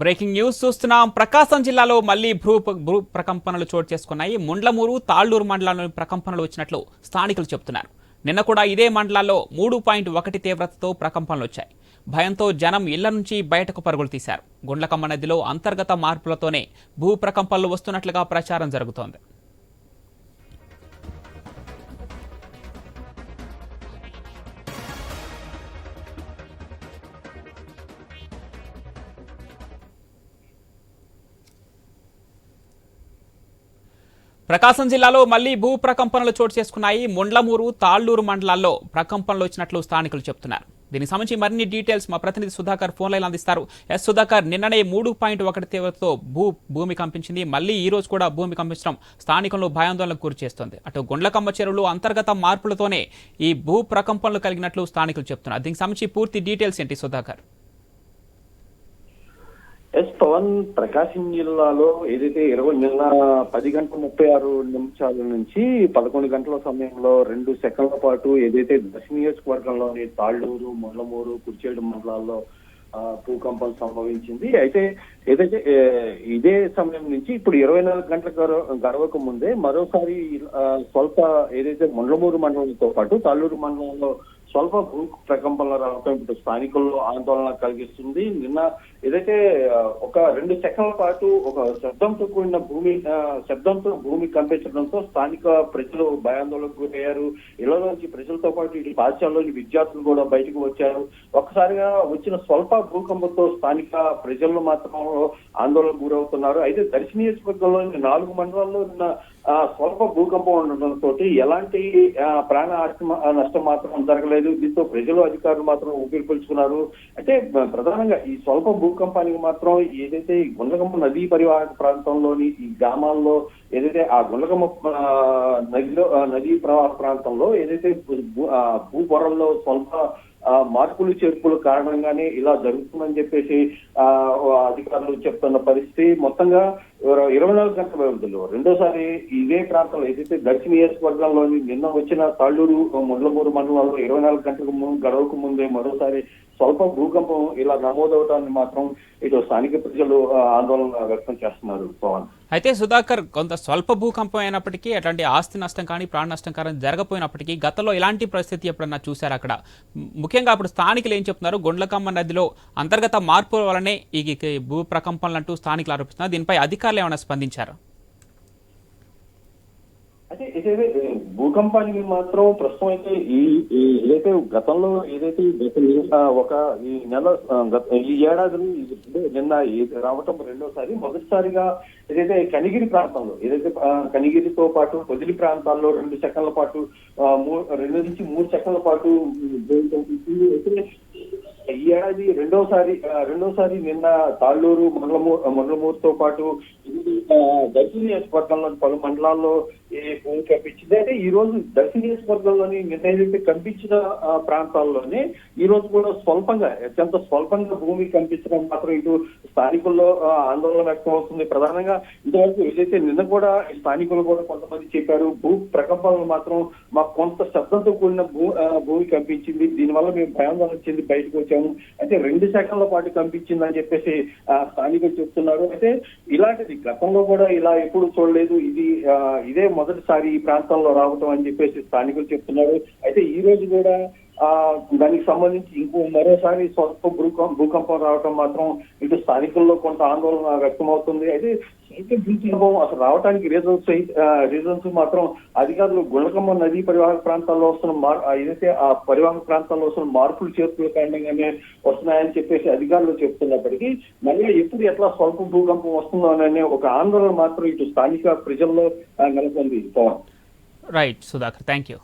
Breaking news చూస్తున్నాం. ప్రకాశం జిల్లాలో మళ్లీ భూ ప్రకంపనలు చోటు చేసుకున్నాయి. ముండ్లమూరు, తాళ్లూరు మండలాల్లోని ప్రకంపనలు వచ్చినట్లు స్థానికులు చెబుతున్నారు. నిన్న కూడా ఇదే మండలాల్లో 3.1 తీవ్రతతో ప్రకంపనలు వచ్చాయి. భయంతో జనం ఇళ్ల నుంచి బయటకు పరుగులు తీశారు. గుండ్లకమ్మ నదిలో అంతర్గత మార్పులతోనే భూ ప్రకంపనలు వస్తున్నట్లుగా ప్రచారం జరుగుతోంది. ప్రకాశం జిల్లాలో మళ్లీ భూ ప్రకంపనలు చోటు చేసుకున్నాయి. ముండ్లమూరు, తాళ్లూరు మండలాల్లో ప్రకంపనలు వచ్చినట్లు స్థానికులు చెబుతున్నారు. దీనికి సంబంధించి మరిన్ని డీటెయిల్స్ మా ప్రతినిధి సుధాకర్ ఫోన్ లైన్ అందిస్తారు. సుధాకర్, నిన్ననే 3.1 తీవ్రతతో భూమి కంపించింది. మళ్లీ ఈ రోజు కూడా భూమి కంపించడం స్థానికులను భయాందోళనకు గురి చేస్తోంది. అటు గుండ్లకమ్మ చెరువులు అంతర్గత మార్పులతోనే ఈ భూ ప్రకంపనలు కలిగినట్లు స్థానికులు చెబుతున్నారు. దీనికి సంబంధించి పూర్తి డీటెయిల్స్ ఏంటి సుధాకర్? పవన్, ప్రకాశం జిల్లాలో ఏదైతే నిన్న 10:36 నుంచి 11 గంటల సమయంలో 2 సెకండ్ల పాటు ఏదైతే దర్శి నియోజకవర్గంలోని తాళ్లూరు, ముండ్లమూరు, కుర్చేడు మండలాల్లో భూకంపం సంభవించింది. అయితే ఏదైతే ఇదే సమయం నుంచి ఇప్పుడు 24 గంటల గడవక ముందే మరోసారి స్వల్ప ఏదైతే ముండ్లమూరు మండలంతో పాటు తాళ్లూరు మండలంలో స్వల్ప భూ ప్రకంపనలు రావడం ఇప్పుడు స్థానికుల్లో ఆందోళన కలిగిస్తుంది. నిన్న ఏదైతే ఒక 2 సెకండ్ల పాటు ఒక శబ్దంతో కూడిన భూమి కంపించడంతో స్థానిక ప్రజలు భయాందోళనకు గురయ్యారు. ఇళ్లలోంచి ప్రజలతో పాటు ఇటు పాఠశాలలోని విద్యార్థులు కూడా బయటకు వచ్చారు. ఒక్కసారిగా వచ్చిన స్వల్ప భూకంపంతో స్థానిక ప్రజలు మాత్రం ఆందోళనకు గురవుతున్నారు. అయితే దర్శి నియోజకవర్గంలోని 4 మండలాల్లో నిన్న స్వల్ప భూకంపం ఉండడంతో ఎలాంటి ప్రాణ నష్టం మాత్రం జరగలేదు. దీంతో ప్రజలు, అధికారులు మాత్రం ఊపిరి పీల్చుకున్నారు. అంటే ప్రధానంగా ఈ స్వల్ప భూకంపానికి మాత్రం ఏదైతే గుండ్లకమ్మ నదీ పరివాహక ప్రాంతంలోని ఈ గ్రామాల్లో ఏదైతే ఆ గుండ్లకమ్మ నదీ ప్రవాహ ప్రాంతంలో ఏదైతే భూ పొరల్లో స్వల్ప మార్పులు చేర్పుల కారణంగానే ఇలా జరుగుతుందని చెప్పేసి అధికారులు చెప్తున్న పరిస్థితి. మొత్తంగా 24 గంటల వ్యవధిలో రెండోసారి ఇదే ప్రాంతంలో ఏదైతే దర్శి నియోజకవర్గంలోని నిన్న వచ్చిన తాళ్లూరు, ముండ్లమూరు మండలాల్లో 24 గంటలకు గడవకు ముందే మరోసారి స్వల్ప భూకంపం ఇలా నమోదవటాన్ని మాత్రం ఇటు స్థానిక ప్రజలు ఆందోళన వ్యక్తం చేస్తున్నారు. పవన్, అయితే సుధాకర్, కొంత స్వల్ప భూకంపం అయినప్పటికీ అట్లాంటి ఆస్తి నష్టం కానీ ప్రాణ నష్టం కానీ జరగపోయినప్పటికీ గతంలో ఇలాంటి పరిస్థితి ఎప్పుడన్నా చూశారు అక్కడ? ముఖ్యంగా అప్పుడు స్థానికులు ఏం చెప్తున్నారు? గుండ్లకమ్మ నదిలో అంతర్గత మార్పుల వల్లనే ఈ భూ ప్రకంపనలు అంటూ స్థానికులు ఆరోపిస్తున్నారు. దీనిపై అధికారులు ఏమైనా స్పందించారు? అయితే ఏదైతే భూకంపానికి మాత్రం ప్రస్తుతం అయితే ఏదైతే గతంలో ఏదైతే ఈ ఏడాదిలో నిన్న రావటం రెండోసారి, మొదటిసారిగా ఏదైతే కనిగిరి ప్రాంతంలో ఏదైతే కనిగిరితో పాటు పొదిలి ప్రాంతాల్లో 2 సెకండ్ల పాటు 2 నుంచి 3 సెకండ్ల పాటు ఈ ఏడాది రెండోసారి నిన్న తాళ్లూరు, ముండ్లమూరుతో పాటు దర్శి నియోజకవర్గంలోని పలు మండలాల్లో భూమి కంపించింది. అయితే ఈ రోజు దర్శి నియోజకవర్గంలోని నిన్న ఏదైతే కంపించిన ప్రాంతాల్లోనే ఈ రోజు కూడా అత్యంత స్వల్పంగా భూమి కంపించడం మాత్రం ఇటు స్థానికుల్లో ఆందోళన వ్యక్తం అవుతుంది. ప్రధానంగా ఇంతవరకు ఏదైతే నిన్న కూడా స్థానికులు కూడా కొంతమంది చెప్పారు, భూ ప్రకంపనలు మాత్రం మాకు కొంత శబ్దంతో కూడిన భూమి కంపించింది, దీనివల్ల మేము భయాందోళన చెంది బయటకు వచ్చాము. అయితే 2 సెకండ్ల పాటు కంపించిందని చెప్పేసి స్థానికులు చెప్తున్నారు. అయితే ఇలాంటిది గతంలో కూడా ఇలా ఎప్పుడు చూడలేదు, ఇదే మొదటిసారి ఈ ప్రాంతంలో రావటం అని చెప్పేసి స్థానికులు చెప్తున్నారు. అయితే ఈ రోజు కూడా దానికి సంబంధించి మరోసారి స్వల్ప భూకంపం రావటం మాత్రం ఇటు స్థానికుల్లో కొంత ఆందోళన వ్యక్తమవుతుంది. అయితే భూకంపం అసలు రావడానికి రీజన్స్ మాత్రం అధికారులు గుండ్లకమ్మ నదీ పరివాహక ప్రాంతాల్లో వస్తున్న ఏదైతే ఆ పరివాహక ప్రాంతాల్లో వస్తున్న మార్పులు చేర్పుల కారణంగానే వస్తున్నాయని చెప్పేసి అధికారులు చెప్తున్నప్పటికీ మళ్ళీ ఎప్పుడు ఎట్లా స్వల్ప భూకంపం వస్తుందో అనే ఒక ఆందోళన మాత్రం ఇటు స్థానిక ప్రజల్లో నెలకొంది. Right Sudhakar, thank you.